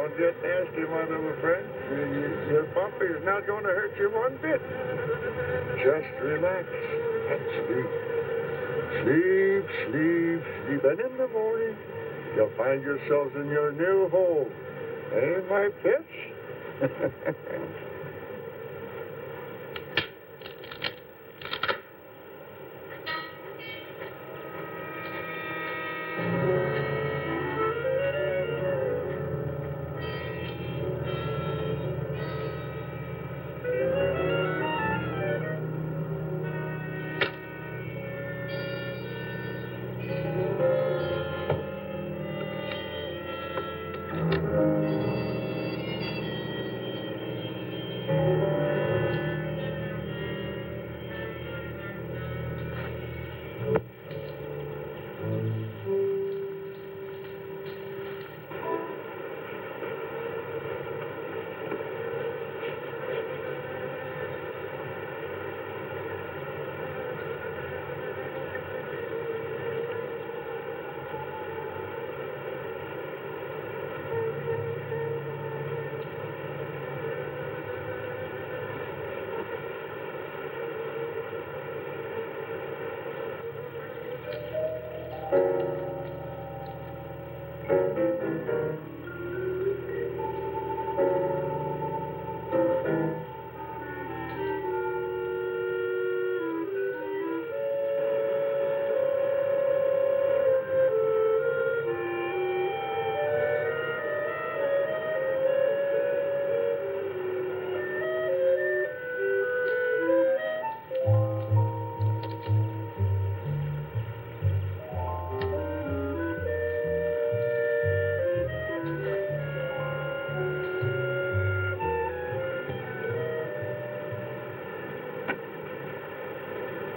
Don't get nasty, my little friend. Your puppy is not going to hurt you one bit. Just relax and sleep. Sleep, sleep, sleep. And in the morning, you'll find yourselves in your new home. Eh, my pets?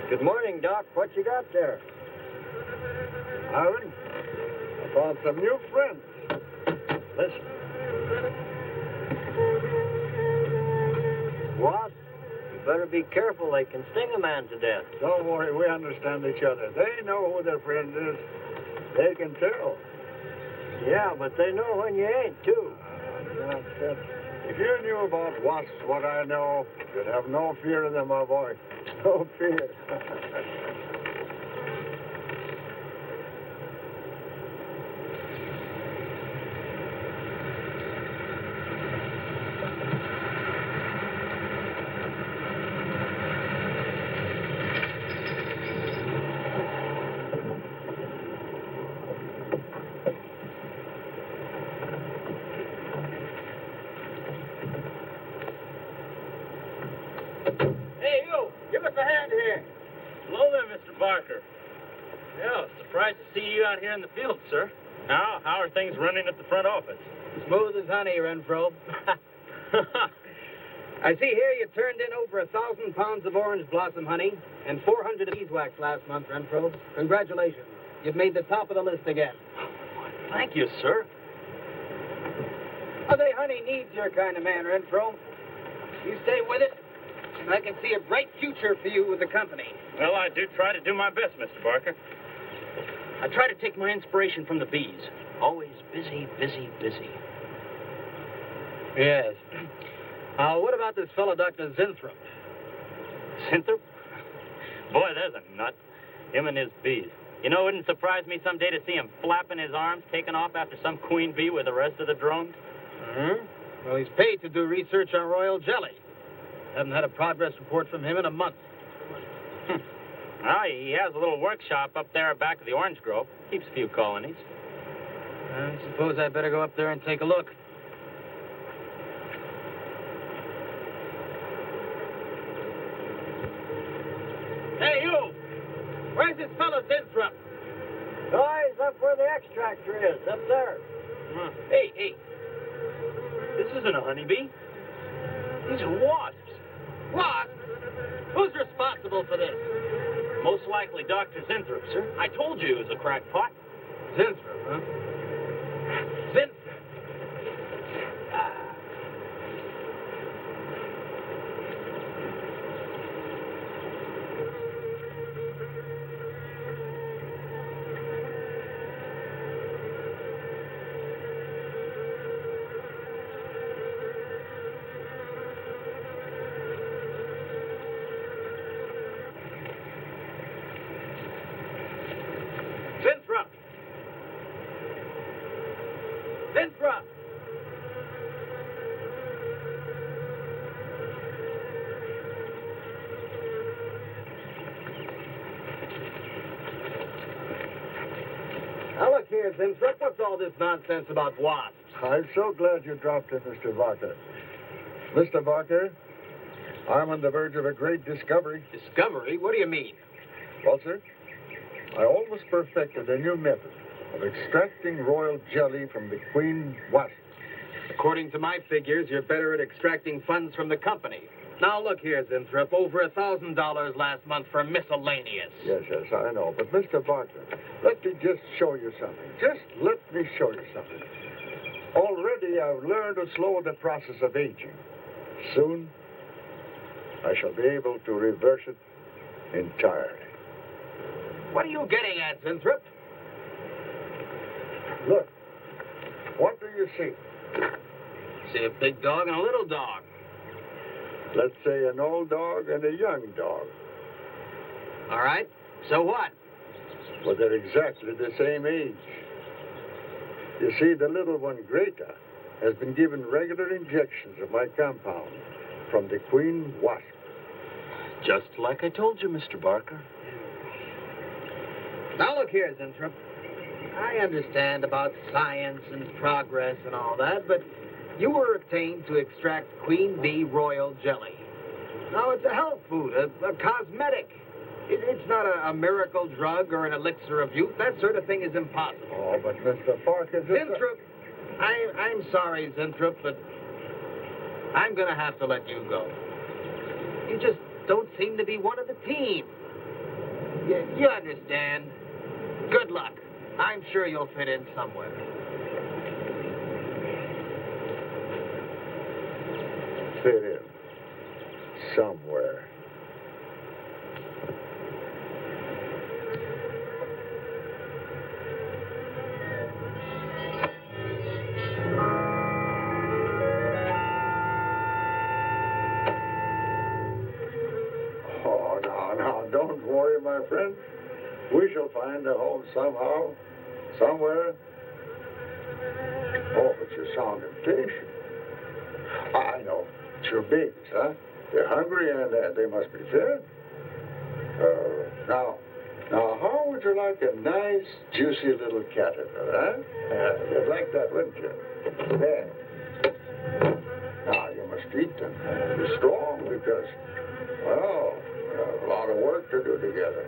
Good morning, Doc. What you got there? Aaron, I found some new friends. Listen. Wasp, you better be careful. They can sting a man to death. Don't worry, we understand each other. They know who their friend is. They can tell. Yeah, but they know when you ain't, too. Nonsense. If you knew about wasps what I know, you'd have no fear of them, my boy. No fear. Hey, you! Give us a hand here. Hello there, Mr. Barker. Yeah, surprised to see you out here in the field, sir. How are things running at the front office? Smooth as honey, Renfro. I see here you turned in over 1,000 pounds of orange blossom honey and 400 of beeswax last month, Renfro. Congratulations. You've made the top of the list again. Thank you, sir. They honey needs your kind of man, Renfro. You stay with it, and I can see a bright future for you with the company. Well, I do try to do my best, Mr. Barker. I try to take my inspiration from the bees. Always busy, busy, busy. Yes. What about this fellow, Dr. Zinthrop? Zinthrop? Boy, there's a nut. Him and his bees. You know, it wouldn't surprise me someday to see him flapping his arms, taking off after some queen bee with the rest of the drones. Well, he's paid to do research on royal jelly. Haven't had a progress report from him in a month. Well, he has a little workshop up there back of the orange grove. Keeps a few colonies. I suppose I'd better go up there and take a look. Hey, you! Where's this fellow Zinthrop? Oh, he's up where the extractor is, up there. Hey. This isn't a honeybee. These are wasps. What? Who's responsible for this? Most likely Dr. Zinthrop, sir. I told you he was a crackpot. Zinthrop, huh? Zinthrop. here, Zimstrup. What's all this nonsense about wasps? I'm so glad you dropped in, Mr. Barker. Mr. Barker, I'm on the verge of a great discovery. Discovery? What do you mean? Well, sir, I almost perfected a new method of extracting royal jelly from the queen wasp. According to my figures, you're better at extracting funds from the company. Now, look here, Zimstrup. Over $1,000 last month for miscellaneous. Yes, I know. But, Mr. Barker, let me just show you something. Just let me show you something. Already, I've learned to slow the process of aging. Soon, I shall be able to reverse it entirely. What are you getting at, Zimstrup? Look, what do you see? See a big dog and a little dog. Let's say an old dog and a young dog. All right. So what? Well, they're exactly the same age. You see, the little one, Greta, has been given regular injections of my compound from the queen wasp. Just like I told you, Mr. Barker. Now, look here, Zimstrup. I understand about science and progress and all that, but you were obtained to extract queen bee royal jelly. Now, it's a health food, a cosmetic. It's not a miracle drug or an elixir of youth. That sort of thing is impossible. Oh, but Mr. Parker... Zimstrup, I'm sorry, Zimstrup, but I'm going to have to let you go. You just don't seem to be one of the team. You understand. Good luck. I'm sure you'll fit in somewhere. Fit in. Somewhere. Oh, no, don't worry, my friend. We shall find a home somehow, somewhere. Oh, but you sound impatient. I know. It's your babies, huh? They're hungry and they must be fed. Now, how would you like a nice, juicy little caterpillar, huh? You'd like that, wouldn't you? There. Now, you must eat them. Be strong because, well, we have a lot of work to do together.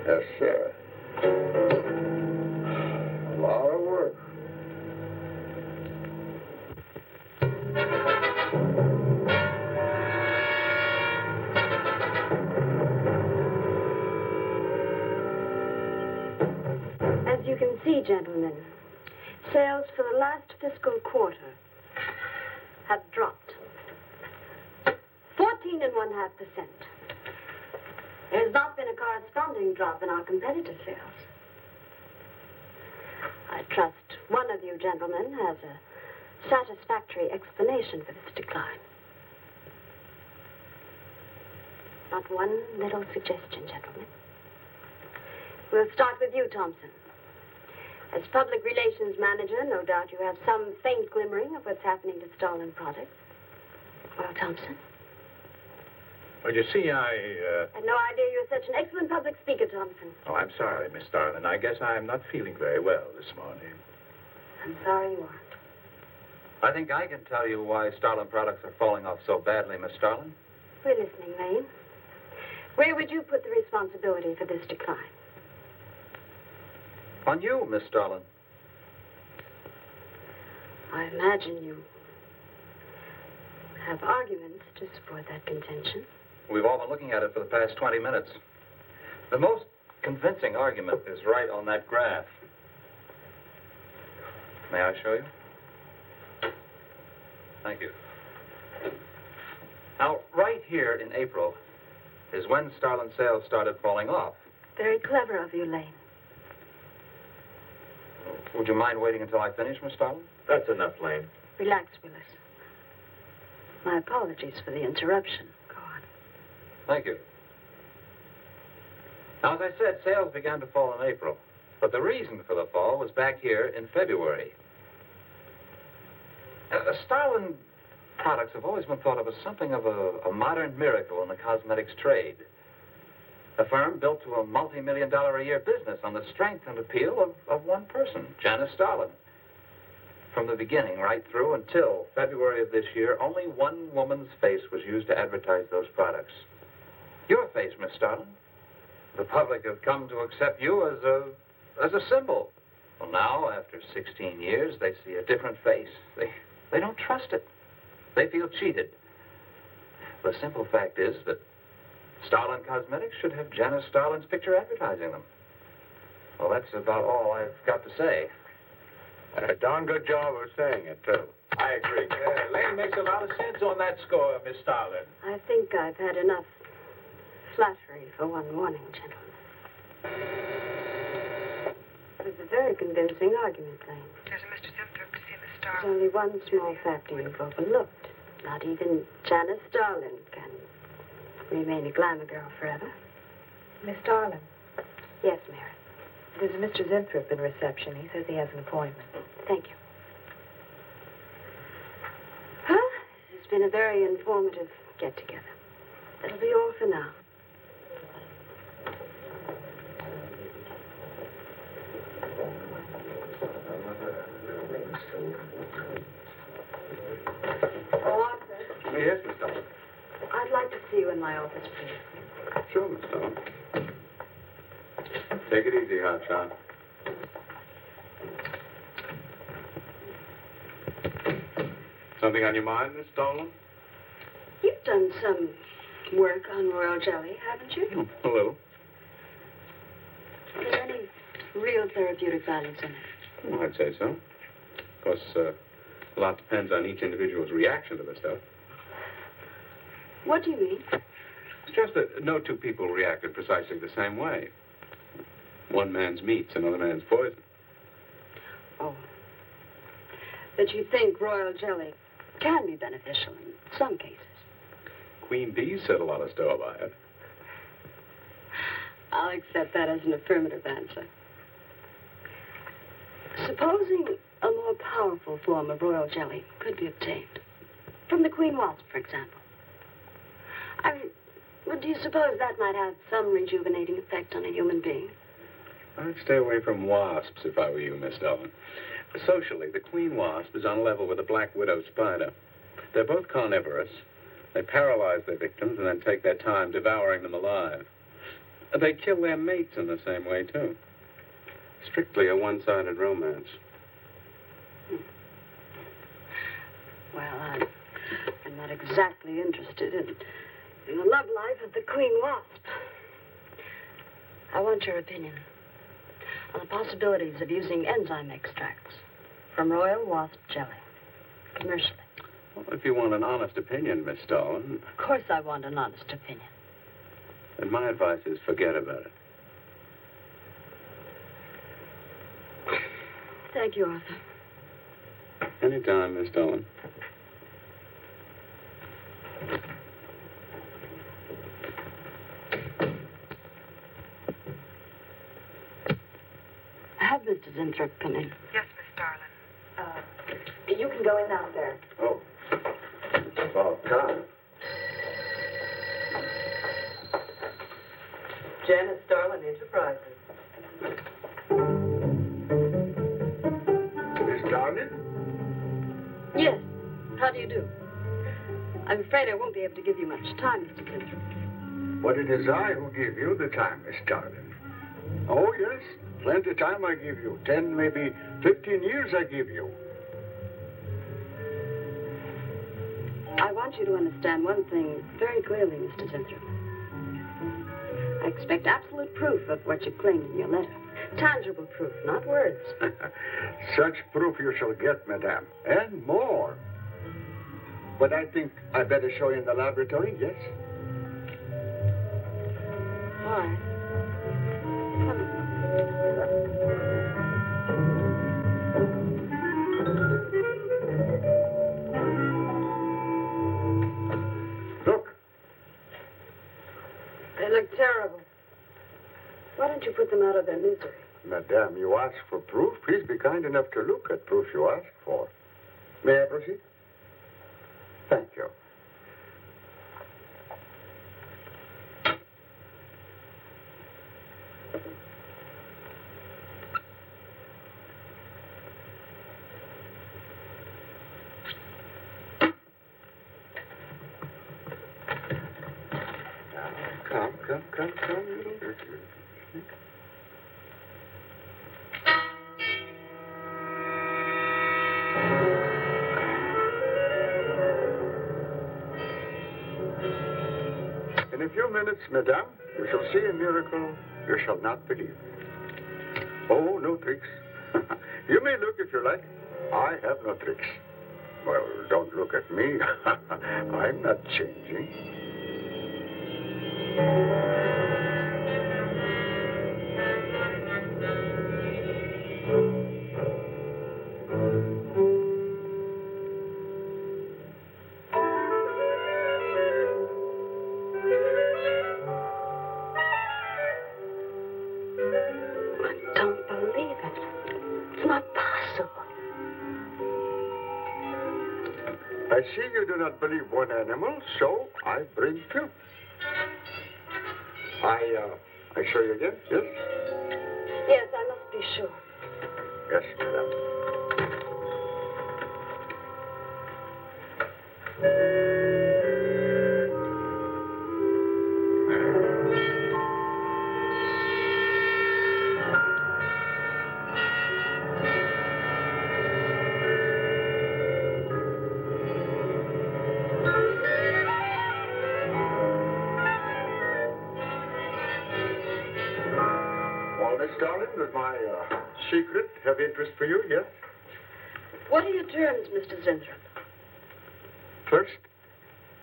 Yes, sir. A lot of work. As you can see, gentlemen, sales for the last fiscal quarter have dropped 14.5%. There has not been a corresponding drop in our competitive sales. I trust one of you gentlemen has a satisfactory explanation for this decline. Not one little suggestion, gentlemen. We'll start with you, Thompson. As public relations manager, no doubt you have some faint glimmering of what's happening to stolen products. Well, Thompson? Well, you see, I had no idea you were such an excellent public speaker, Thompson. Oh, I'm sorry, Miss Starlin. I guess I'm not feeling very well this morning. I'm sorry you aren't. I think I can tell you why Starlin products are falling off so badly, Miss Starlin. We're listening, Lane. Where would you put the responsibility for this decline? On you, Miss Starlin. I imagine you have arguments to support that contention. We've all been looking at it for the past 20 minutes. The most convincing argument is right on that graph. May I show you? Thank you. Now, right here in April is when Starlin sales started falling off. Very clever of you, Lane. Would you mind waiting until I finish, Miss Starlin? That's enough, Lane. Relax, Willis. My apologies for the interruption. Go on. Thank you. Now, as I said, sales began to fall in April. But the reason for the fall was back here in February. Starlin products have always been thought of as something of a modern miracle in the cosmetics trade. A firm built to a multi-million-dollar-a-year business on the strength and appeal of one person, Janice Starlin. From the beginning right through until February of this year, only one woman's face was used to advertise those products. Your face, Miss Starlin. The public have come to accept you as a symbol. Well, now, after 16 years, they see a different face. They don't trust it. They feel cheated. The simple fact is that Starlin Cosmetics should have Janice Starlin's picture advertising them. Well, that's about all I've got to say. A darn good job of saying it, too. I agree. Lane makes a lot of sense on that score, Miss Starlin. I think I've had enough flattery for one morning, gentlemen. It was a very convincing argument, Lane. There's a Mr. Zinthrop to see Miss There's Starlin. only one small factor you've overlooked. Not even Janice Starlin can remain a glamour girl forever. Miss Starlin, Yes, Mary. there's a Mr. Zinthrop in reception. He says he has an appointment. Thank you. Well, this has been a very informative get-together. That'll be all for now. Oh, Arthur, Yes, Miss Starlin. I'd like to see you in my office, please. Sure, Miss Starlin. Take it easy, Hotshot. Something on your mind, Miss Starlin? You've done some work on royal jelly, haven't you? A little. Are there any real therapeutic values in it? Well, I'd say so. Of course, a lot depends on each individual's reaction to the stuff. What do you mean? It's just that no two people reacted precisely the same way. One man's meat's another man's poison. Oh. But you think royal jelly can be beneficial in some cases. Queen Bee's said a lot of store by it. I'll accept that as an affirmative answer. Supposing a more powerful form of royal jelly could be obtained. From the queen wasp, for example. Well, do you suppose that might have some rejuvenating effect on a human being? I'd stay away from wasps if I were you, Miss Starlin. Socially, the queen wasp is on a level with the black widow spider. They're both carnivorous. They paralyze their victims and then take their time devouring them alive. They kill their mates in the same way, too. Strictly a one-sided romance. Well, I'm not exactly interested in the love life of the queen wasp. I want your opinion on the possibilities of using enzyme extracts from royal wasp jelly, commercially. Well, if you want an honest opinion, Miss Starlin, Of course I want an honest opinion. then my advice is forget about it. Thank you, Arthur. Anytime, Miss Starlin. Have Mr. Zinthrop come in. Yes, Miss Starlin. You can go in now, sir. Oh. It's about time. Janice Starlin Enterprises. Miss Starlin? Yes. How do you do? I'm afraid I won't be able to give you much time, Mr. Zinthrop. But it is I who give you the time, Miss Starlin. Oh, yes. Plenty of time I give you. 10, maybe 15 years I give you. I want you to understand one thing very clearly, Mr. Zinthrop. I expect absolute proof of what you claimed in your letter. Tangible proof, not words. Such proof you shall get, madame. And more. But I think I better show you in the laboratory, yes? All right. Look. They look terrible. Why don't you put them out of their misery? Madame, you ask for proof. Please be kind enough to look at proof you ask for. May I proceed? Thank you. Come. In a few minutes, madame, you shall see a miracle you shall not believe. Oh, no tricks. You may look if you like. I have no tricks. Well, don't look at me. I'm not changing. I don't believe it. It's not possible. I see you do not believe one animal, so I bring two. I show you again, yes? Yes, I must be sure. Yes, madame. Well, Miss Darling, does my secret have interest for you, yes? What are your terms, Mr. Zinthrop? First,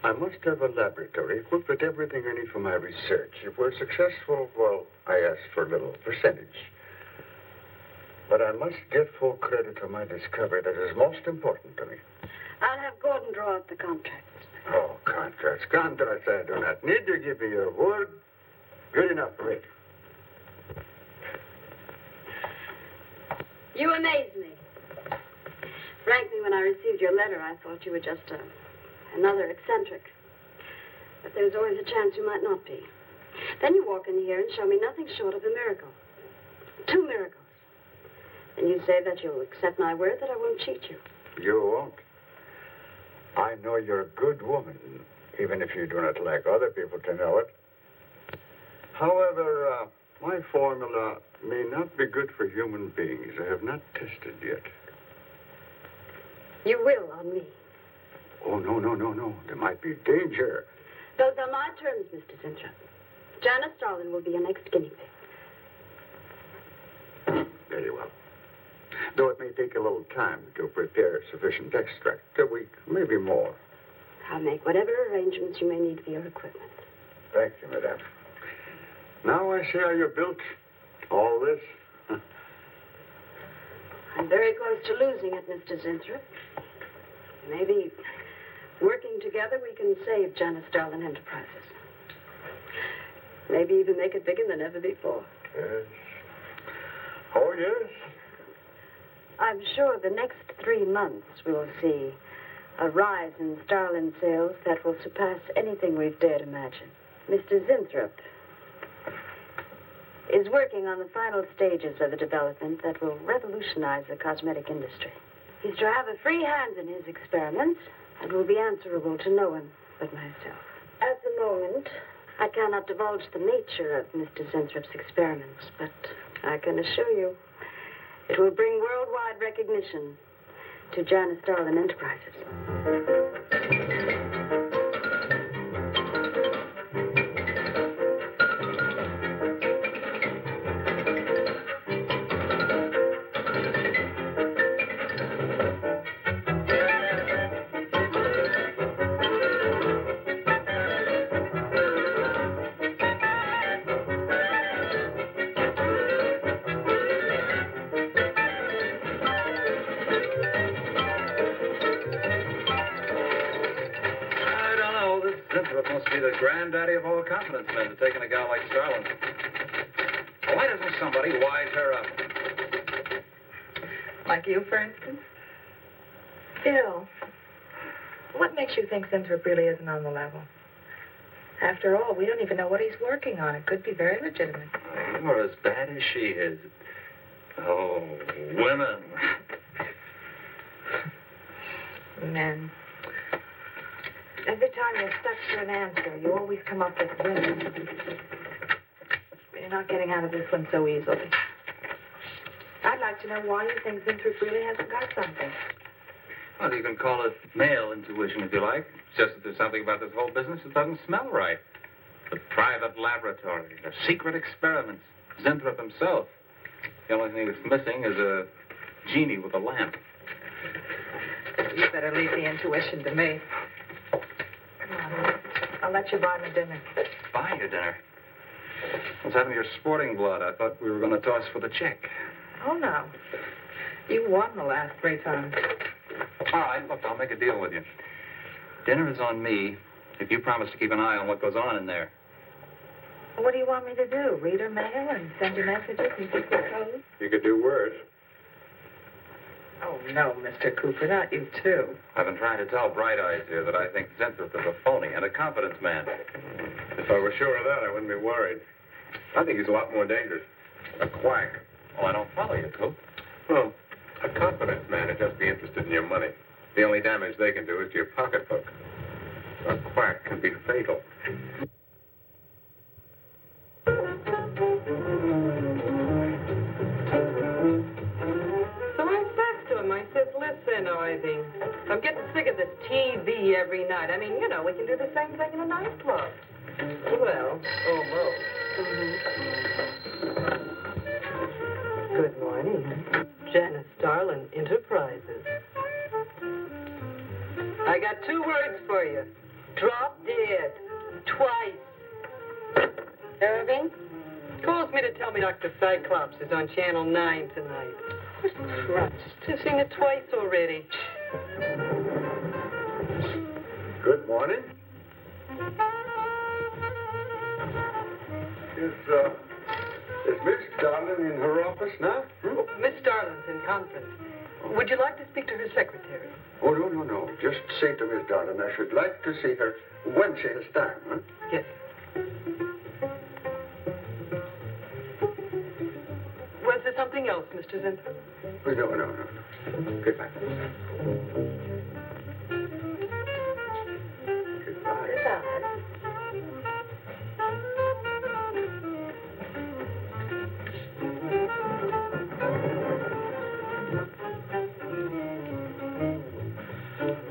I must have a laboratory equipped with everything I need for my research. If we're successful, well, I ask for a little percentage. But I must get full credit for my discovery. That is most important to me. I'll have Gordon draw up the contracts. Oh, contracts. Contracts I do not need. You give me your word. Good enough for me. You amaze me. Frankly, when I received your letter, I thought you were just another eccentric. But there's always a chance you might not be. Then you walk in here and show me nothing short of a miracle. 2 miracles. And you say that you'll accept my word that I won't cheat you. You won't. I know you're a good woman, even if you do not like other people to know it. However, my formula may not be good for human beings. I have not tested yet. You will on me. Oh, no. There might be danger. Those are my terms, Mr. Zinthrop. Janice Starlin will be your next guinea pig. Very well. Though it may take a little time to prepare sufficient extract. A week, maybe more. I'll make whatever arrangements you may need for your equipment. Thank you, madame. Now I see how you're built. All this. I'm very close to losing it, Mr. Zinthrop. Maybe working together we can save Janice Starlin Enterprises. Maybe even make it bigger than ever before. Yes. Oh, yes. I'm sure the next 3 months we'll see a rise in Starlin sales that will surpass anything we've dared imagine. Mr. Zinthrop is working on the final stages of a development that will revolutionize the cosmetic industry. He's to have a free hand in his experiments and will be answerable to no one but myself. At the moment, I cannot divulge the nature of Mr. Zinthrop's experiments, but I can assure you it will bring worldwide recognition to Janice Starlin Enterprises. Must be the granddaddy of all confidence men to taking a gal like Starlin. Why doesn't somebody wise her up? Like you, for instance? Bill, what makes you think Zinthrop really isn't on the level? After all, we don't even know what he's working on. It could be very legitimate. You're as bad as she is. Oh, women. Every time you're stuck for an answer, you always come up with women. You're not getting out of this one so easily. I'd like to know why you think Winthrop really hasn't got something. Well, you can call it male intuition if you like. It's just that there's something about this whole business that doesn't smell right. The private laboratory, the secret experiments, Winthrop himself. The only thing that's missing is a genie with a lamp. You better leave the intuition to me. Come on, I'll let you buy me dinner. Buy you dinner? What's happened to your sporting blood? I thought we were going to toss for the check. Oh, no. You won the last 3 times. All right, look, I'll make a deal with you. Dinner is on me if you promise to keep an eye on what goes on in there. What do you want me to do? Read her mail and send you messages and keep the code? You could do worse. Oh, no, Mr. Cooper, not you, too. I've been trying to tell Bright Eyes here that I think Winthrop is a phony and a confidence man. If I were sure of that, I wouldn't be worried. I think he's a lot more dangerous. A quack. Oh, I don't follow you, Coop. Well, a confidence man would just be interested in your money. The only damage they can do is to your pocketbook. A quack can be fatal. So I says to him, I says, listen, Irving, I'm getting sick of this TV every night. I mean, you know, we can do the same thing in a nightclub. Well, almost. Good morning. Janice Starlin Enterprises. I got 2 words for you. Drop dead. Twice. Irving calls me to tell me Dr. Cyclops is on Channel 9 tonight. Christ, I've seen it twice already. Good morning. Is Miss Darlin in her office now? Oh, Miss Starlin's in conference. Would you like to speak to her secretary? Oh, no. Just say to Miss Darlin I should like to see her when she has time, huh? Yes. Was there something else, Mr. Winthrop? Oh, no. Goodbye. Goodbye.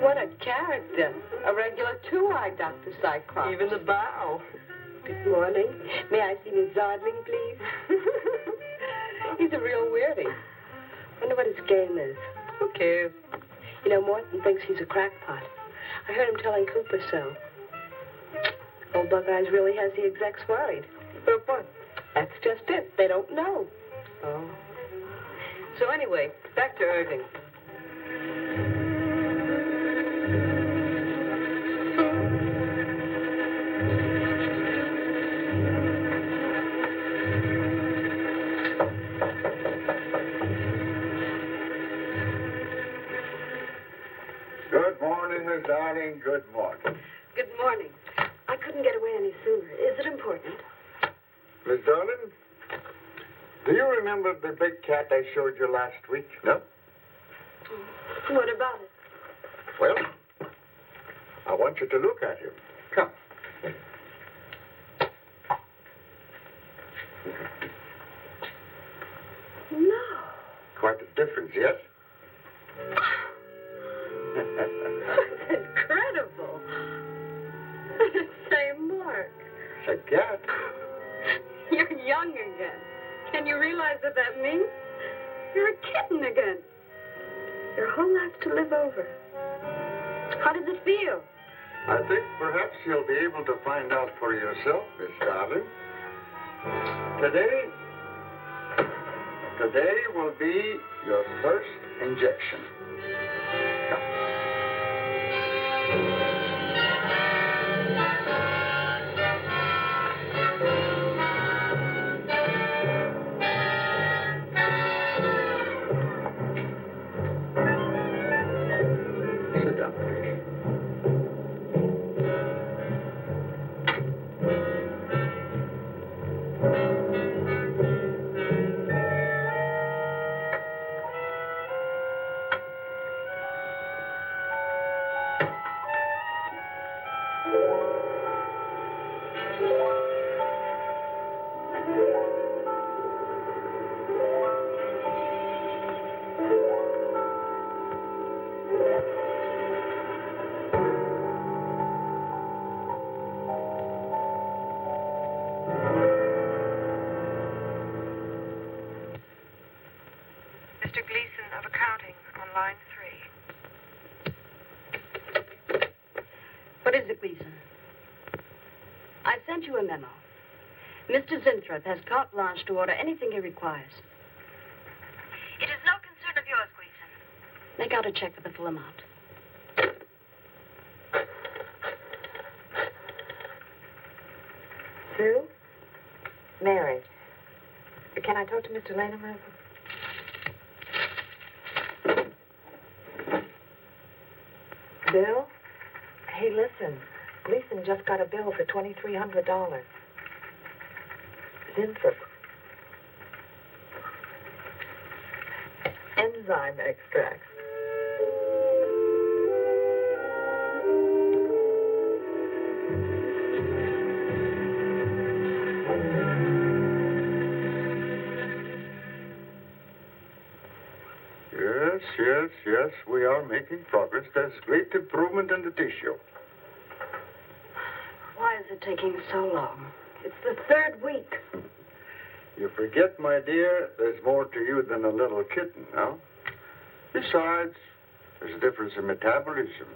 What a character. A regular 2-eyed Dr. Cyclops. Even the bow. Good morning. May I see Miss Zodling, please? He's a real weirdie. Wonder what his game is. Who cares? You know, Morton thinks he's a crackpot. I heard him telling Cooper so. Old Buckeyes really has the execs worried. But what? That's just it. They don't know. Oh. So anyway, back to Irving. Good morning, Miss Darling. Good morning. Good morning. I couldn't get away any sooner. Is it important? Miss Darlin, do you remember the big cat I showed you last week? No? What about it? Well, I want you to look at him. Come. No. Quite a difference, yes? That's incredible. Same mark. It's a cat. You're young again. Can you realize what that means? You're a kitten again. Your whole life's to live over. How does it feel? I think perhaps you'll be able to find out for yourself, Miss Darling. Today will be your first injection. Come. Sit down, please. line 3. What is it, Gleason? I sent you a memo. Mr. Zinthrop has carte blanche to order anything he requires. It is no concern of yours, Gleason. Make out a check for the full amount. Sue? Mary. Can I talk to Mr. Lane a minute? Bill? Hey, listen. Gleason just got a bill for $2,300. Zinthrop. Enzyme extracts. Yes, we are making progress. There's great improvement in the tissue. Why is it taking so long? It's the 3rd week. You forget, my dear, there's more to you than a little kitten, no? Besides, there's a difference in metabolism.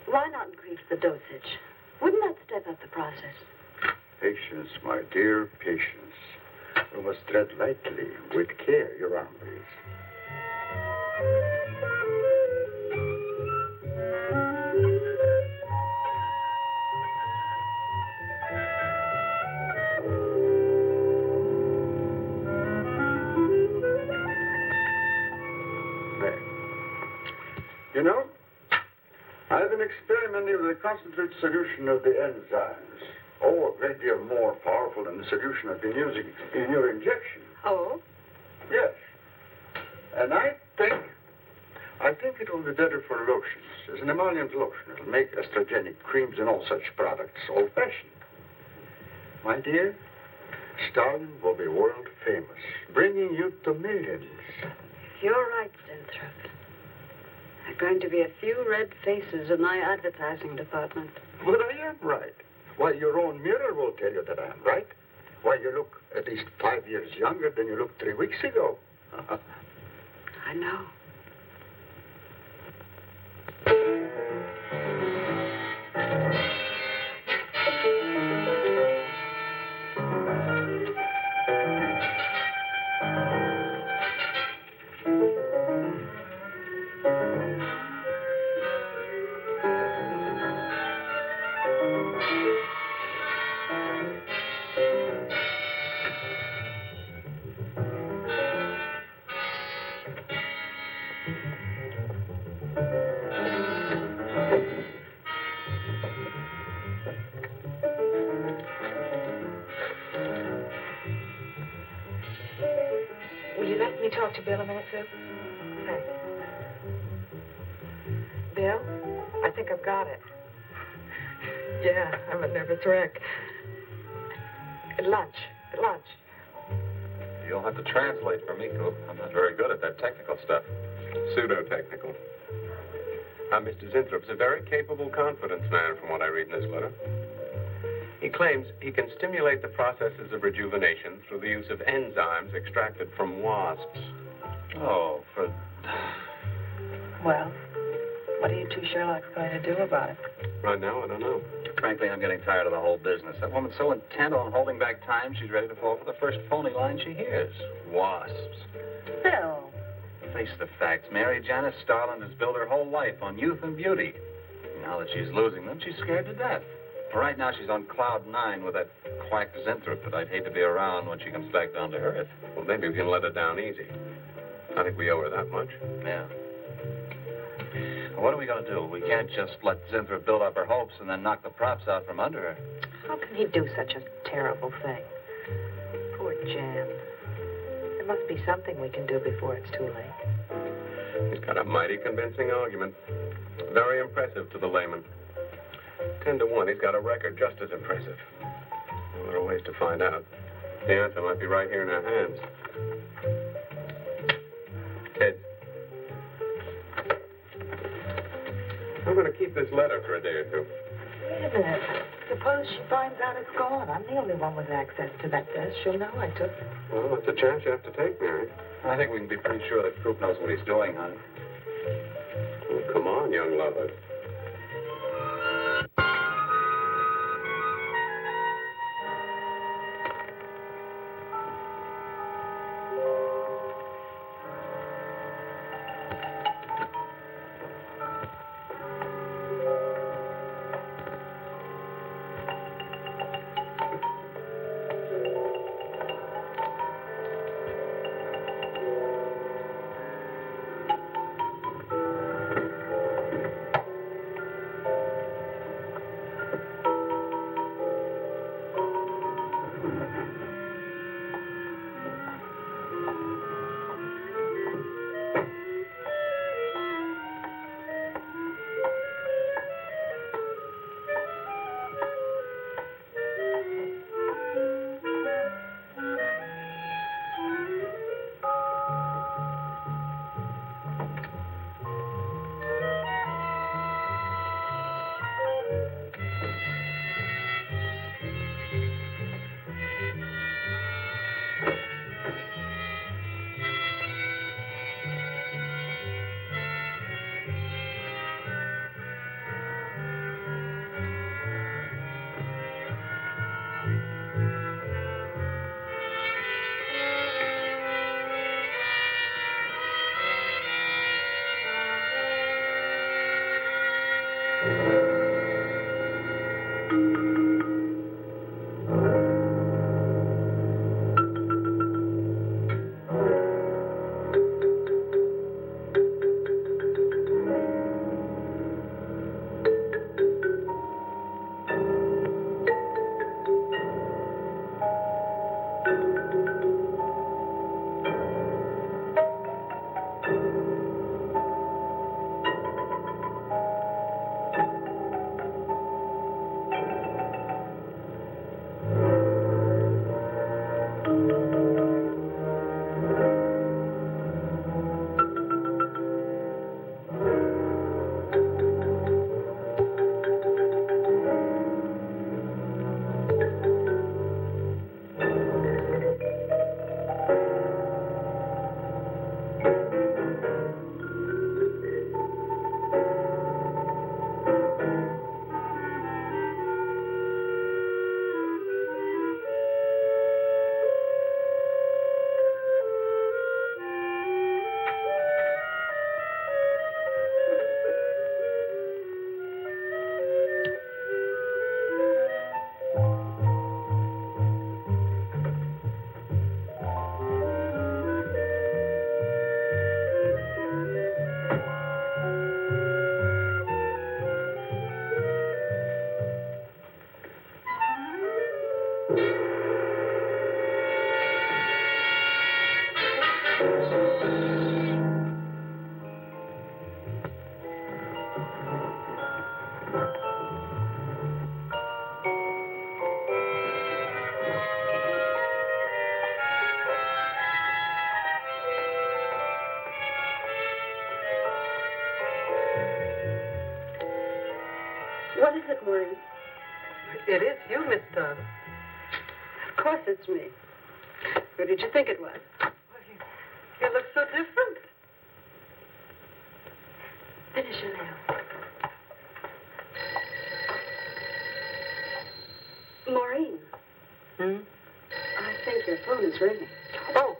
Why not increase the dosage? Wouldn't that step up the process? Patience, my dear, patience. We must tread lightly, with care, your arm, please. You know, I've been experimenting with a concentrated solution of the enzymes. Oh, a great deal more powerful than the solution I've been using in your injection. Oh? Yes. And I think it will be better for lotions. As an emollient lotion, it'll make estrogenic creams and all such products old-fashioned. My dear, Stalin will be world famous, bringing you to millions. You're right, Zinthrop. There are going to be a few red faces in my advertising department. But I am right. Why, your own mirror will tell you that I am right. Why, you look at least 5 years younger than you looked 3 weeks ago. I know. Let me talk to Bill a minute, Sue. Thanks. Bill, I think I've got it. Yeah, I'm a nervous wreck. At lunch. You'll have to translate for me, Coop. I'm not very good at that technical stuff. Pseudo-technical. Mr. Zinthrup's a very capable confidence man, from what I read in this letter. He claims he can stimulate the processes of rejuvenation through the use of enzymes extracted from wasps. Oh, for... Well, what are you two Sherlocks going to do about it? Right now, I don't know. Frankly, I'm getting tired of the whole business. That woman's so intent on holding back time, she's ready to fall for the first phony line she hears. Wasps. Bill. Face the facts, Mary. Janice Starland has built her whole life on youth and beauty. Now that she's losing them, she's scared to death. Right now, she's on cloud 9 with that quack Zinthrop that I'd hate to be around when she comes back down to earth. Well, maybe we can let her down easy. I think we owe her that much. Yeah. Well, what are we going to do? We can't just let Zinthrop build up her hopes and then knock the props out from under her. How can he do such a terrible thing? Poor Jan. There must be something we can do before it's too late. He's got a mighty convincing argument. Very impressive to the layman. 10 to 1, he's got a record just as impressive. Well, there are ways to find out. The answer might be right here in our hands. Ed. I'm going to keep this letter for a day or two. Wait a minute. Suppose she finds out it's gone. I'm the only one with access to that desk. She'll know I took it. Well, it's a chance you have to take, Mary. I think we can be pretty sure that Coop knows what he's doing, honey. Come on, young lovers. What is it, Maureen? It is you, Miss Darling. Of course it's me. Who did you think it was? You look so different. Finish your nails. Maureen. Hmm? I think your phone is ringing. Oh,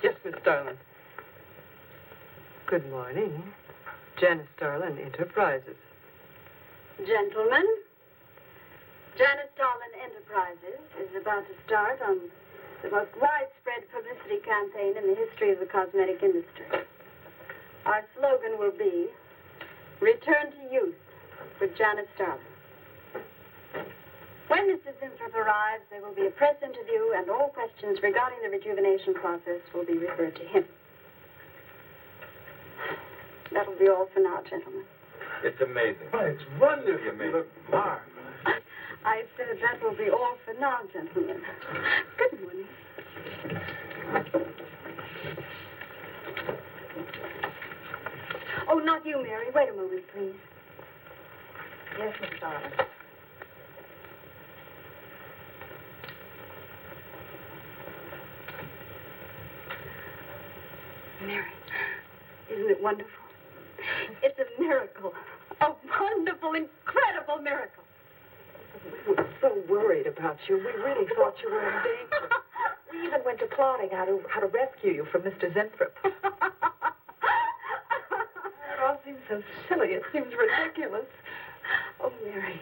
yes, Miss Darling. Good morning. Janice Darlin Enterprises. Gentlemen, Janice Darlin Enterprises is about to start on the most widespread publicity campaign in the history of the cosmetic industry. Our slogan will be, Return to Youth with Janice Darlin. When Mr. Zinthrop arrives, there will be a press interview, and all questions regarding the rejuvenation process will be referred to him. That'll be all for now, gentlemen. It's amazing. Oh, it's wonderful. You Look marvelous. I said that will be all for now, gentlemen. Good morning. Oh, not you, Mary. Wait a moment, please. Yes, Miss Darling. Mary, isn't it wonderful? It's miracle. A wonderful, incredible miracle. We were so worried about you. We really thought you were in danger. We even went to plotting how to rescue you from Mr. Zinthrop. It all seems so silly. It seems ridiculous. Oh, Mary.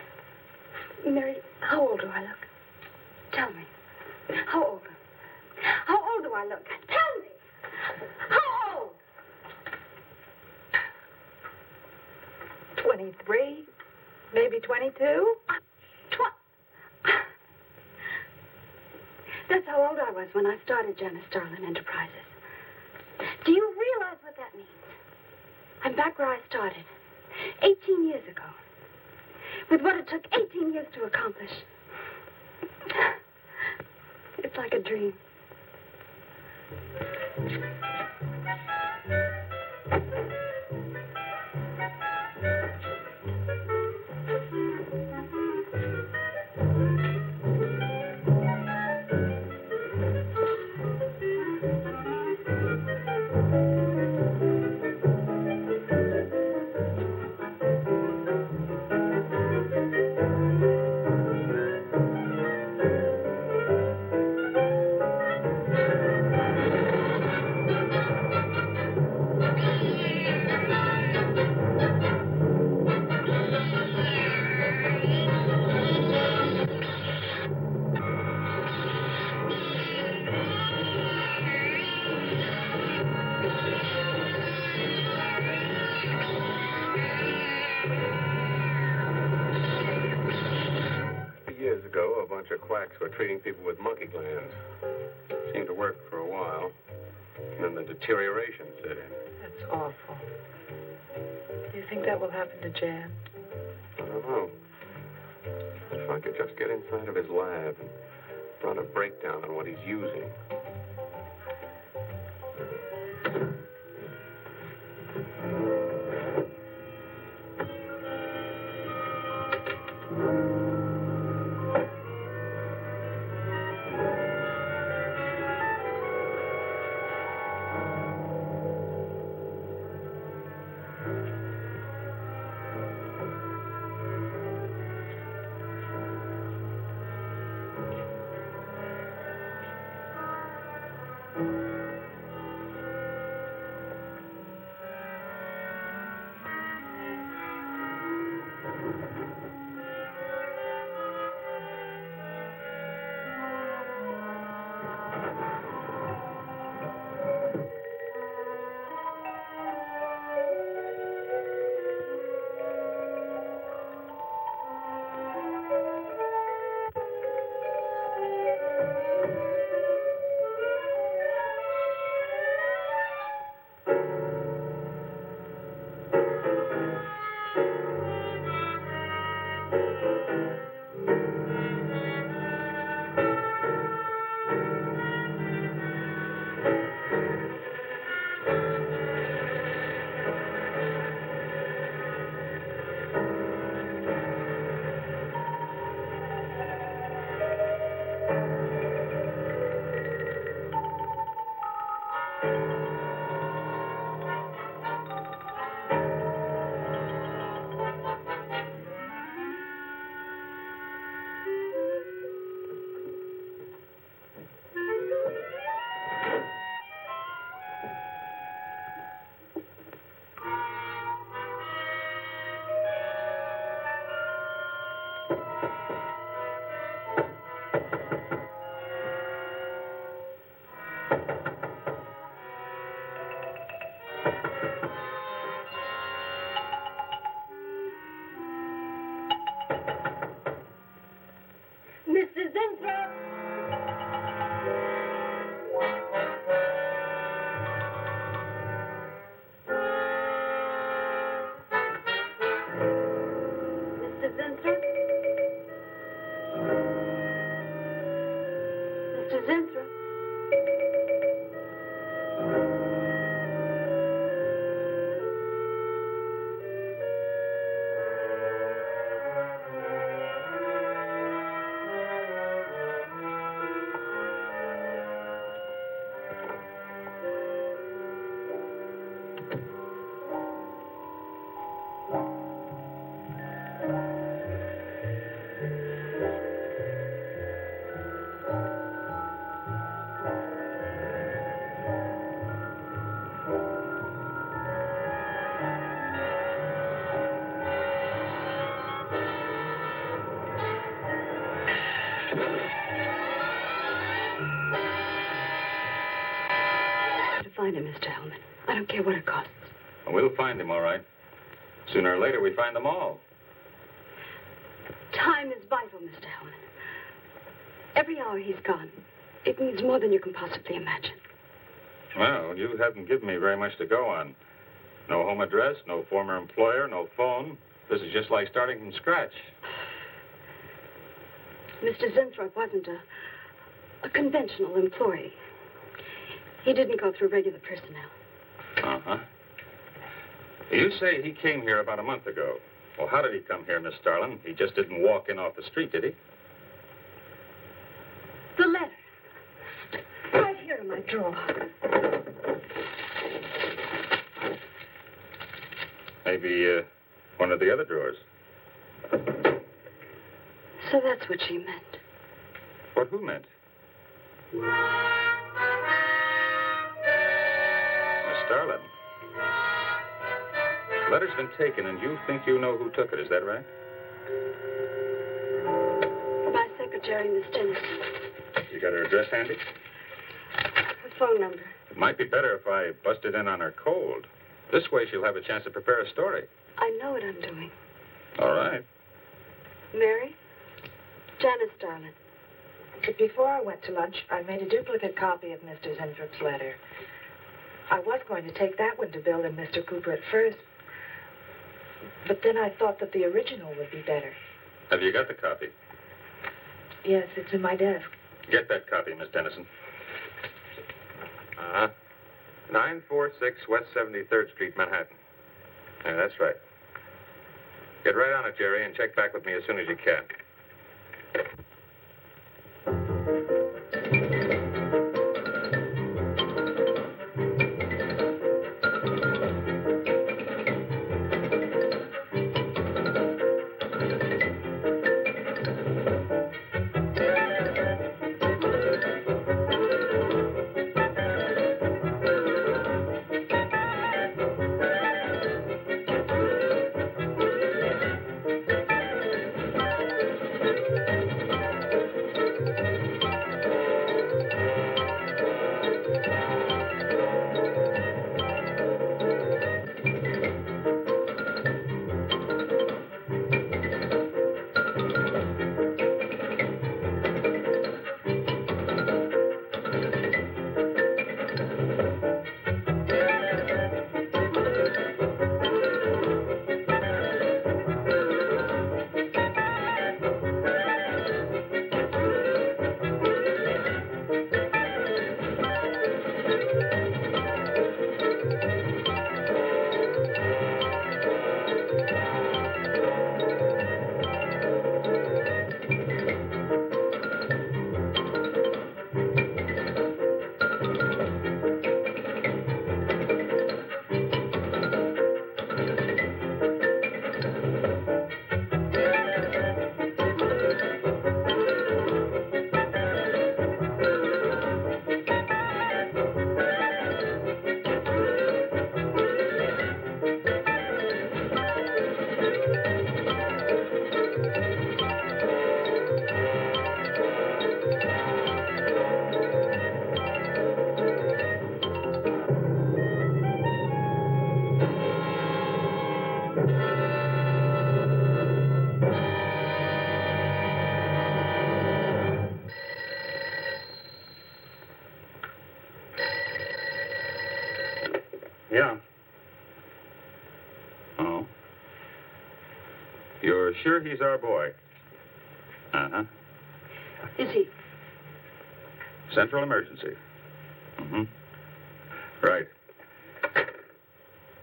Mary, how old do I look? Tell me. How old? How old do I look? Tell me. How old? 23, maybe 22. That's how old I was when I started Janice Starlin Enterprises. Do you realize what that means? I'm back where I started, 18 years ago, with what it took 18 years to accomplish. It's like a dream. Years ago, a bunch of quacks were treating people with monkey glands. Seemed to work for a while. And then the deterioration set in. That's awful. Do you think that will happen to Jan? I don't know. If I could just get inside of his lab and run a breakdown on what he's using. find him, Mr. Hellman. I don't care what it costs. We'll find him, all right. Sooner or later, we find them all. Time is vital, Mr. Hellman. Every hour he's gone, it means more than you can possibly imagine. Well, you haven't given me very much to go on. No home address, no former employer, no phone. This is just like starting from scratch. Mr. Zinthrop wasn't a conventional employee. He didn't go through regular personnel. Uh-huh. You say he came here about a month ago. Well, how did he come here, Miss Starlin? He just didn't walk in off the street, did he? The letter. Right here in my drawer. Maybe one of the other drawers. So that's what she meant. What who meant? Miss Starlin. The letter's been taken, and you think you know who took it. Is that right? My secretary, Miss Dennis. You got her address handy? Her phone number. It might be better if I busted in on her cold. This way she'll have a chance to prepare a story. I know what I'm doing. All right. Mary? Janice Starlin. But before I went to lunch, I made a duplicate copy of Mr. Zinthrup's letter. I was going to take that one to Bill and Mr. Cooper at first, but then I thought that the original would be better. Have you got the copy? Yes, it's in my desk. Get that copy, Miss Dennison. 946 West 73rd Street, Manhattan. Yeah, that's right. Get right on it, Jerry, and check back with me as soon as you can. Yeah. Oh. You're sure he's our boy? Uh-huh. Is he? Central emergency. Mm-hmm. Right.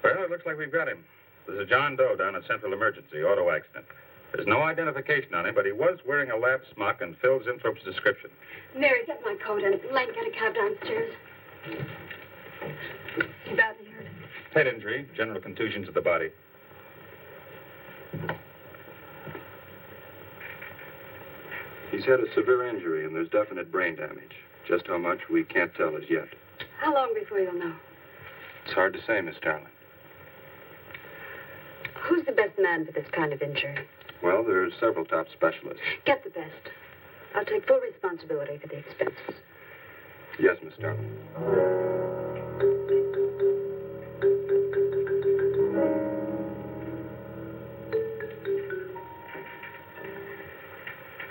Well, it looks like we've got him. There's a John Doe down at Central Emergency, auto accident. There's no identification on him, but he was wearing a lab smock and Phil Zinthrop's description. Mary, get my coat and Len, get a cab downstairs. He badly hurt. Head injury, general contusion to the body. He's had a severe injury, and there's definite brain damage. Just how much, we can't tell as yet. How long before you'll know? It's hard to say, Miss Starlin. Who's the best man for this kind of injury? Well, there are several top specialists. Get the best. I'll take full responsibility for the expenses. Yes, Miss Starlin.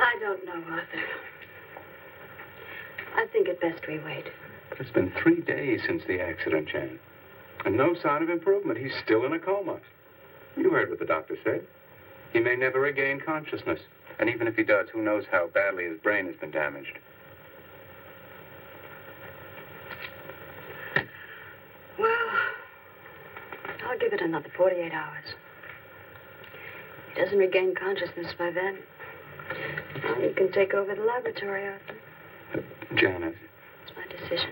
I don't know, Arthur. I think it best we wait. But it's been 3 days since the accident, Jan. And no sign of improvement. He's still in a coma. You heard what the doctor said. He may never regain consciousness. And even if he does, who knows how badly his brain has been damaged. Well, I'll give it another 48 hours. If he doesn't regain consciousness by then, well, you can take over the laboratory, Arthur. Janet. It's my decision.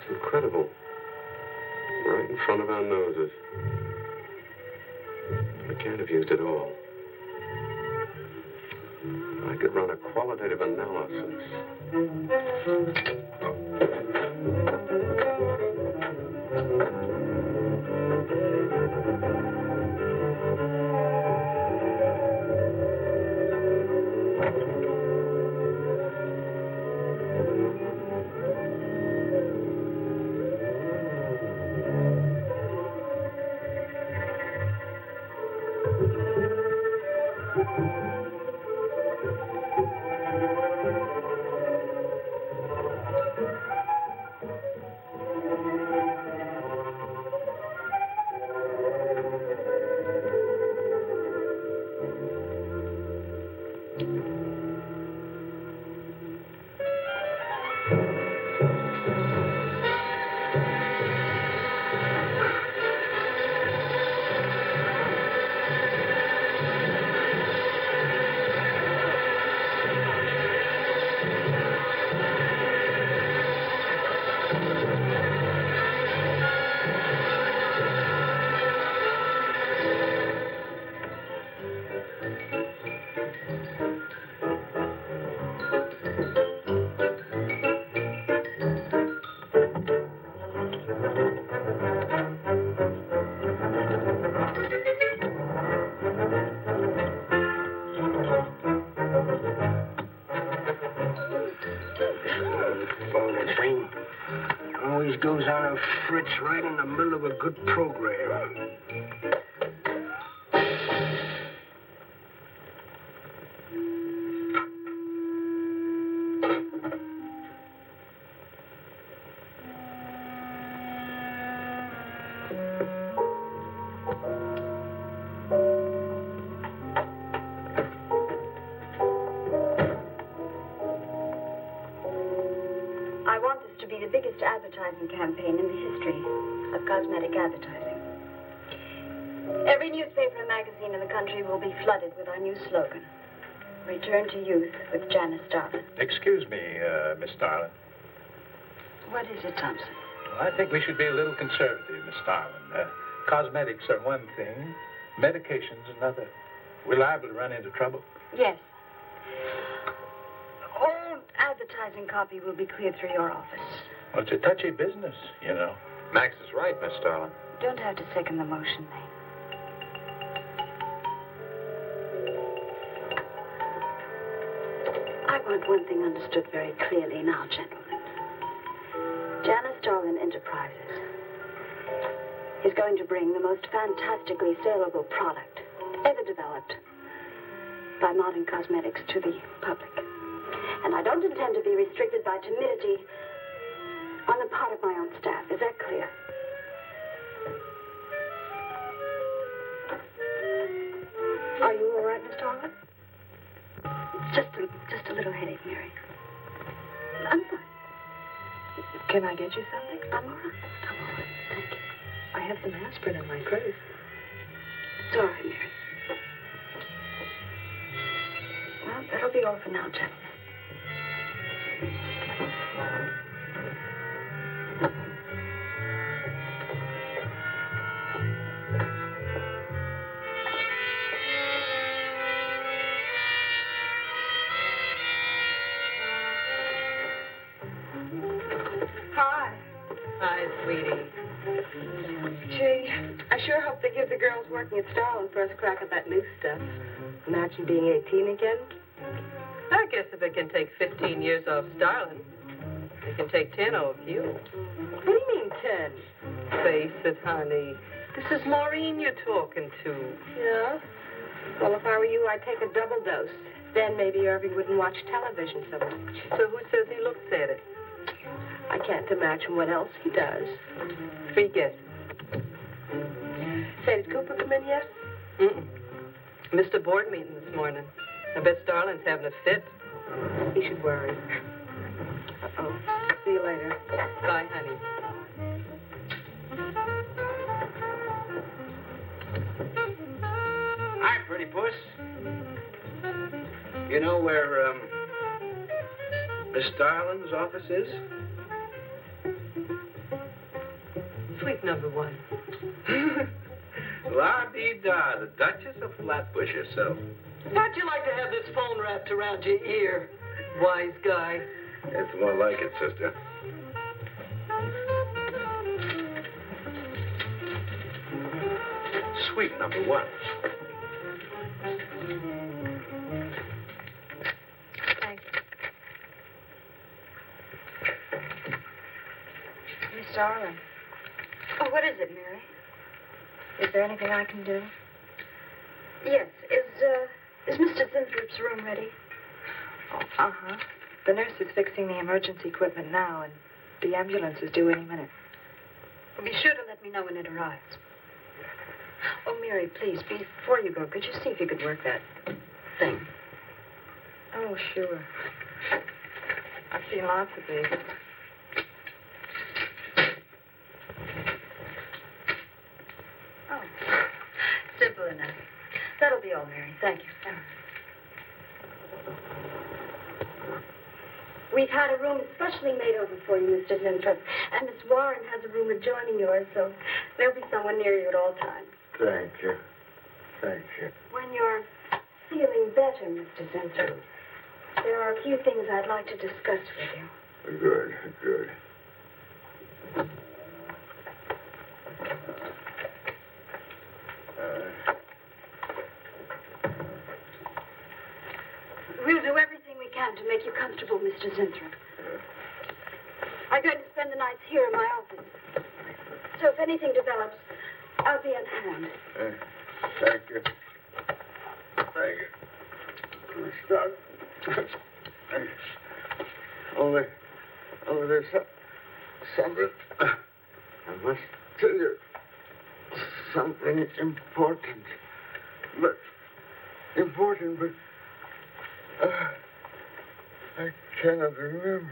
Incredible. Right in front of our noses. We can't have used it all. I could run a qualitative analysis. Always goes on a fritz right in the middle of a good program. I want this to be the biggest advertising campaign in the history of cosmetic advertising. Every newspaper and magazine in the country will be flooded with our new slogan, Return to Youth with Janice Starlin. Excuse me, Miss Starlin. What is it, Thompson? Well, I think we should be a little conservative, Miss Starlin. Cosmetics are one thing, medications another. We're liable to run into trouble. Yes. All advertising copy will be cleared through your office. Well, it's a touchy business, you know. Max is right, Miss Starlin. Don't have to second the motion, Lane. I want one thing understood very clearly now, gentlemen. Janice Starlin Enterprises is going to bring the most fantastically saleable product ever developed by modern cosmetics to the public. And I don't intend to be restricted by timidity on the part of my own staff. Is that clear? Are you all right, Miss Starlin? Just a little headache, Mary. I'm fine. Can I get you something? I'm all right. I'm all right. Thank you. I have some aspirin in my purse. It's all right, Mary. Well, that'll be all for now, gentlemen. Hi, sweetie. Gee, I sure hope they give the girls working at Starland first crack at that new stuff. Imagine being 18 again. I guess if it can take 15 years off Starlin, it can take 10 off you. What do you mean, 10? Face it, honey. This is Maureen you're talking to. Yeah? Well, if I were you, I'd take a double dose. Then maybe Irving wouldn't watch television so much. So who says he looks at it? I can't imagine what else he does. Free guess. Say, did Cooper come in yet? Mm-mm. Missed a board meeting this morning. I bet Starlin's having a fit. He should worry. Uh-oh. See you later. Bye, honey. Hi, pretty puss. You know where, Miss Starlin's office is? Suite number 1. La-dee-da, the Duchess of Flatbush herself. How'd you like to have this phone wrapped around your ear, wise guy? It's more like it, sister. Suite number 1. Thank you. Miss Darling, Oh, what is it, Mary? is there anything I can do? Yes. Is Mr. Zinthrop's room ready? Oh, uh-huh. The nurse is fixing the emergency equipment now, and the ambulance is due any minute. Be sure to let me know when it arrives. Oh, Mary, please, before you go, could you see if you could work that thing? Oh, sure. I've seen lots of these. Oh, simple enough. That'll be all, Mary. Thank you. We've had a room specially made over for you, Mr. Zinthrop. And Miss Warren has a room adjoining yours, so there'll be someone near you at all times. Thank you. Thank you. When you're feeling better, Mr. Zinthrop, there are a few things I'd like to discuss with you. Good, good. We'll do everything we can to make you comfortable, Mr. Zinthrop. I'm going to spend the nights here in my office. So if anything develops, I'll be on hand. Thank you. Thank you. Stop. Only there's something. I must tell you something important. But I cannot remember.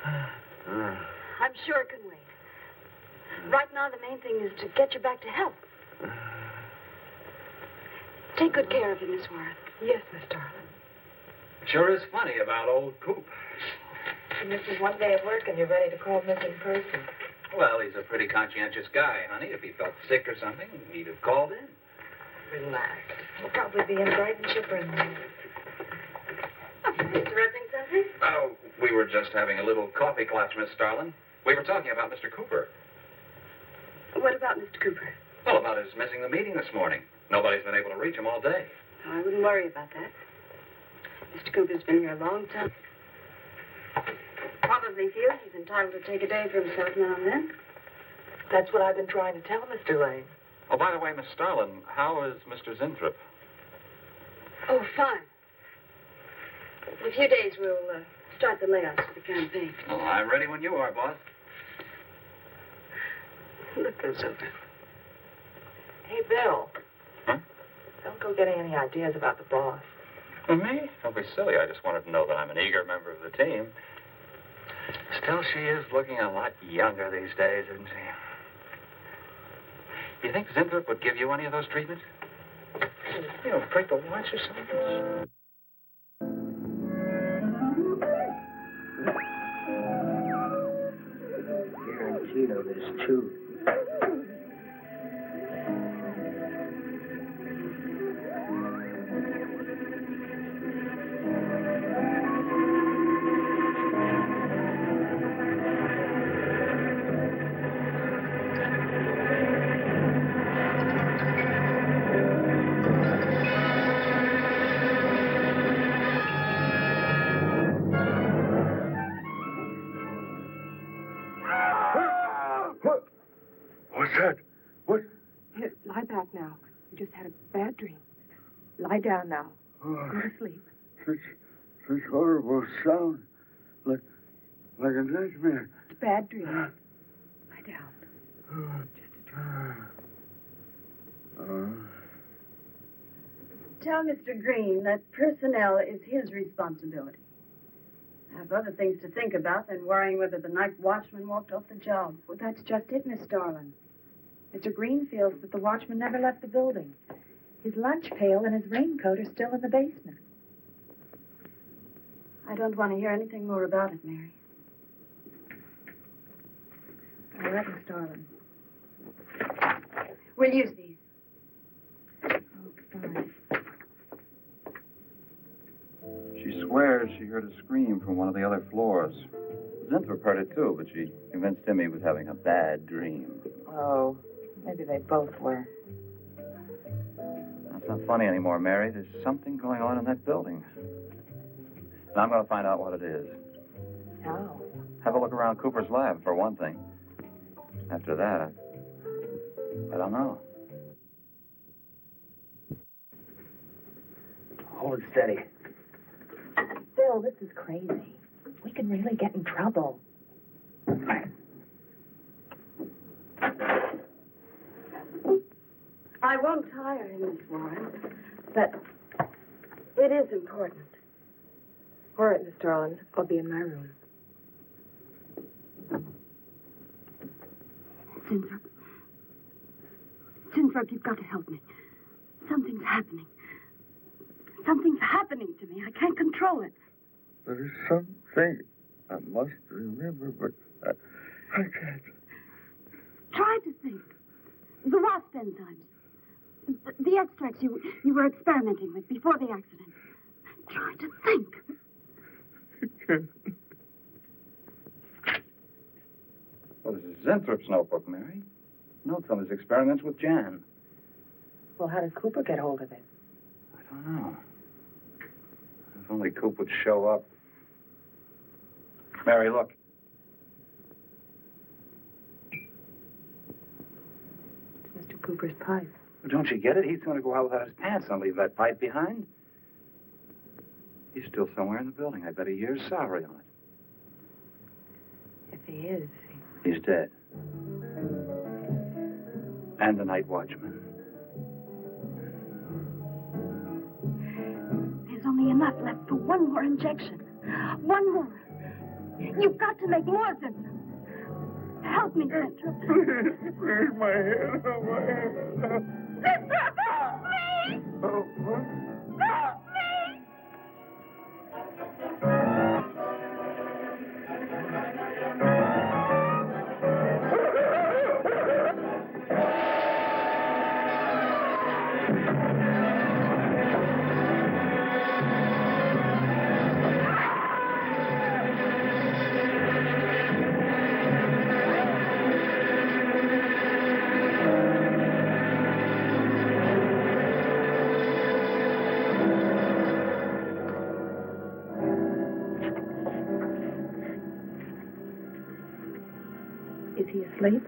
I'm sure it can wait. Right now, the main thing is to get you back to health. Take good care of him, Miss Warren. Yes, Miss Darling. Sure is funny about old Coop. He misses one day of work and you're ready to call missing person. Well, he's a pretty conscientious guy, honey. If he felt sick or something, he'd have called in. Relax. He'll probably be in bright and chipper in the morning. Interrupting something? Oh, we were just having a little coffee class, Miss Starlin. We were talking about Mr. Cooper. What about Mr. Cooper? Well, about his missing the meeting this morning. Nobody's been able to reach him all day. Oh, I wouldn't worry about that. Mr. Cooper's been here a long time. Probably feels he's entitled to take a day for himself now and then. That's what I've been trying to tell Mr. Lane. Oh, by the way, Miss Starlin, how is Mr. Zinthrop? Oh, fine. In a few days, we'll start the layoffs for the campaign. Oh, I'm ready when you are, boss. Look those over. Hey, Bill. Huh? Don't go getting any ideas about the boss. For me? Don't be silly. I just wanted to know that I'm an eager member of the team. Still, she is looking a lot younger these days, isn't she? You think Zinthrop would give you any of those treatments? You know, break the watch or something? Guaranteed of this, too. What? What's that? What? Here, lie back now. You just had a bad dream. Lie down now. Go to sleep. Such horrible sound. Like a nightmare. It's a bad dream. Lie down. Just a dream. Tell Mr. Green that personnel is his responsibility. I have other things to think about than worrying whether the night watchman walked off the job. Well, that's just it, Miss Starlin. Mr. Green feels that the watchman never left the building. His lunch pail and his raincoat are still in the basement. I don't want to hear anything more about it, Mary. All right, Miss Starlin. We'll use these. Oh, fine. She swears she heard a scream from one of the other floors. Zinthrop heard it too, but she convinced him he was having a bad dream. Oh, maybe they both were. That's not funny anymore, Mary. There's something going on in that building. And I'm going to find out what it is. How? Have a look around Cooper's lab, for one thing. After that, I don't know. Hold it steady. Bill, this is crazy. We could really get in trouble. I won't tire him, Miss Warren, but it is important. All right, Miss Starlin. I'll be in my room. Sinthrop, you've got to help me. Something's happening. Something's happening to me. I can't control it. There is something I must remember, but I can't. Try to think. The wasp enzymes. The extracts you were experimenting with before the accident. Try to think. I can't. Well, this is Zinthrop's notebook, Mary. Notes on his experiments with Jan. Well, how did Cooper get hold of it? I don't know. If only Coop would show up. Mary, look. It's Mr. Cooper's pipe. Don't you get it? He's going to go out without his pants and leave that pipe behind. He's still somewhere in the building. I bet a year's salary on it. If he is, He's dead. And the night watchman. There's only enough left for one more injection. One more. You've got to make more, Zinthrop. Help me, Zinthrop. Please, my head. Oh, my head. Zinthrop, help me! Oh, what? Help me! is he asleep?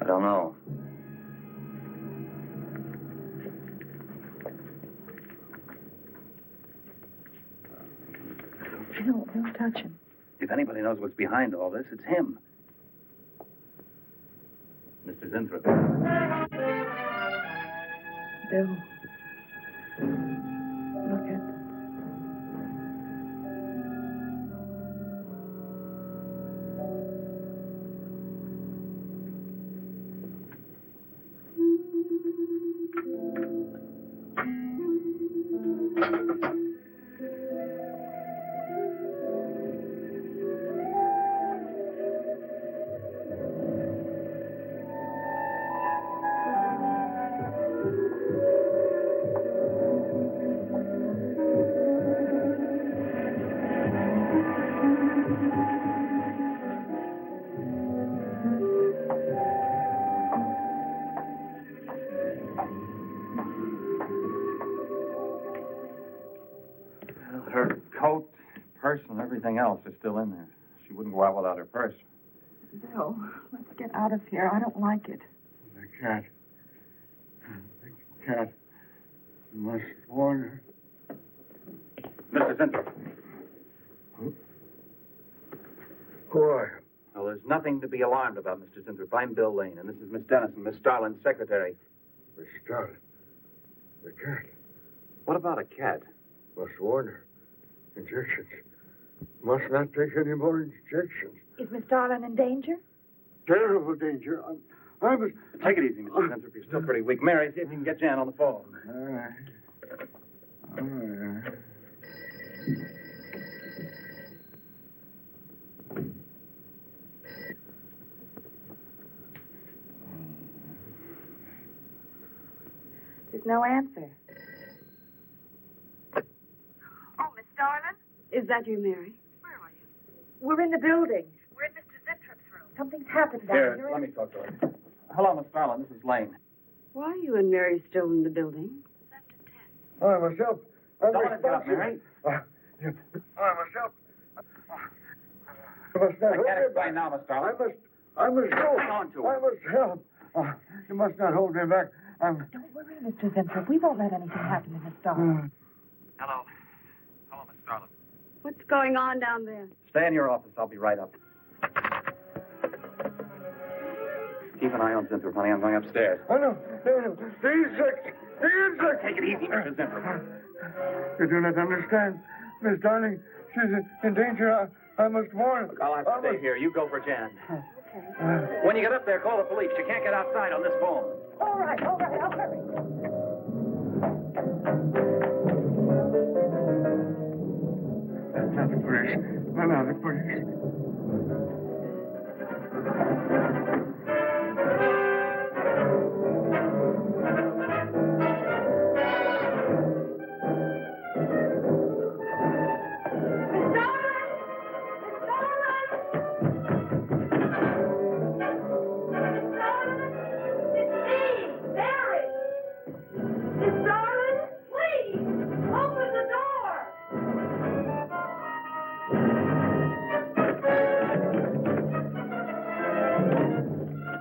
I don't know. Don't touch him. If anybody knows what's behind all this, it's him. Mr. Zinthrop. Bill. Look at... Well, her coat, purse, and everything else is still in there. She wouldn't go out without her purse. Bill, let's get out of here. I don't like it. The cat. The cat. You must warn her. Mr. Zinthrop. Who are you? Well, there's nothing to be alarmed about, Mr. Zinthrop. I'm Bill Lane, and this is Miss Dennison, Miss Starlin's secretary. Miss Starlin. The cat. What about a cat? Must warn her. Injections. Must not take any more injections. Is Miss Darlin in danger? Terrible danger. I must... Take it easy, Mr. Zinthrop. You're still pretty weak. Mary, see if you can get Jan on the phone. All right. All right. There's no answer. Oh, Miss Darlin? Is that you, Mary? Where are you? We're in the building. We're in Mr. Zintrop's room. Something's happened down Here, here. let me talk to her. Hello, Miss Starlin. This is Lane. Why are you and Mary still in the building? I must help. I'm Don't let it get up, responsible. Mary. I must help. You must not I hold can't me explain back. now, Miss Starlin. I must go. Hang on to her. I must help. You must not hold me back. Don't worry, Mr. Zinthrop. We won't let anything happen to Miss Darlin. Hello. Hello, Miss Starlin. What's going on down there? Stay in your office. I'll be right up. Keep an eye on Zinthrop, honey. I'm going upstairs. Oh, no. No. The insect. The insect. Take it easy, Mr. Zinthrop. You do not understand. Miss Darling, she's in danger. I must warn her. Look, I'll have to stay here. You go for Jan. Okay. When you get up there, call the police. You can't get outside on this phone. All right. I'll hurry. That's not the police. No, the police.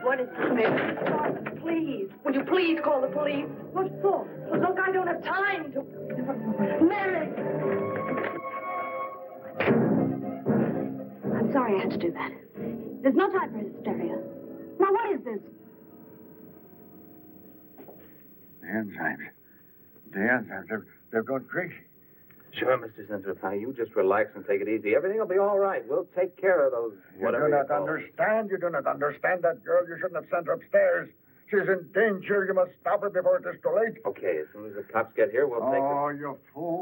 What is it, Mary? Darlin, please. Would you please call the police? What for? Look, I don't have time to... Mary! I'm sorry I had to do that. There's no time for hysteria. Now, what is this? The enzymes. They've gone crazy. Sure, Mr. Zinthrop. Now, you just relax and take it easy. Everything will be all right. We'll take care of those, whatever You do you not call them. understand. You do not understand that girl. You shouldn't have sent her upstairs. She's in danger. You must stop her before it is too late. Okay, as soon as the cops get here, we'll take her. Oh,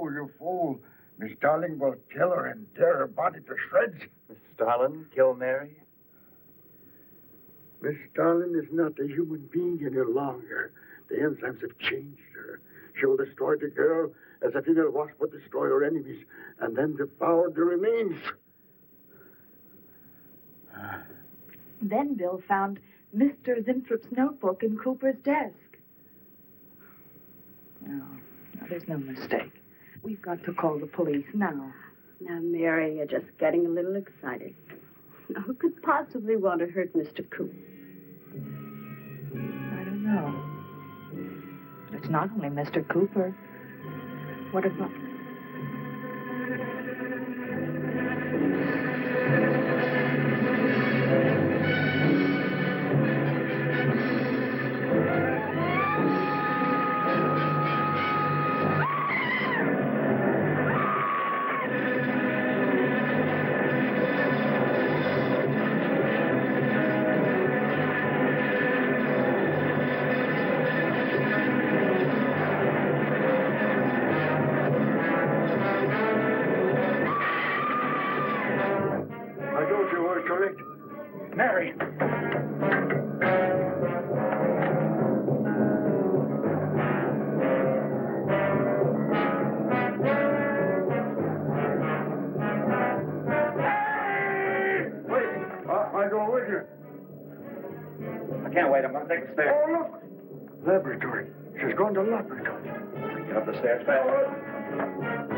you fool. Miss Darling will kill her and tear her body to shreds. Miss Starlin, kill Mary? Miss Darling is not a human being any longer. The enzymes have changed her. She will destroy the girl as a female wasp would destroy her enemies and then devour the remains. Then Bill found Mr. Zinthrop's notebook in Cooper's desk. No, there's no mistake. We've got to call the police now. Now, Mary, you're just getting a little excited. Now, who could possibly want to hurt Mr. Coop? I don't know. But it's not only Mr. Cooper. What about... I told you were correct. Mary. Wait. I go with you. I can't wait. I'm going to take the stairs. Oh, look. Laboratory. She's gone to laboratory. Get up the stairs fast.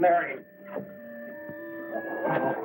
Mary. Oh.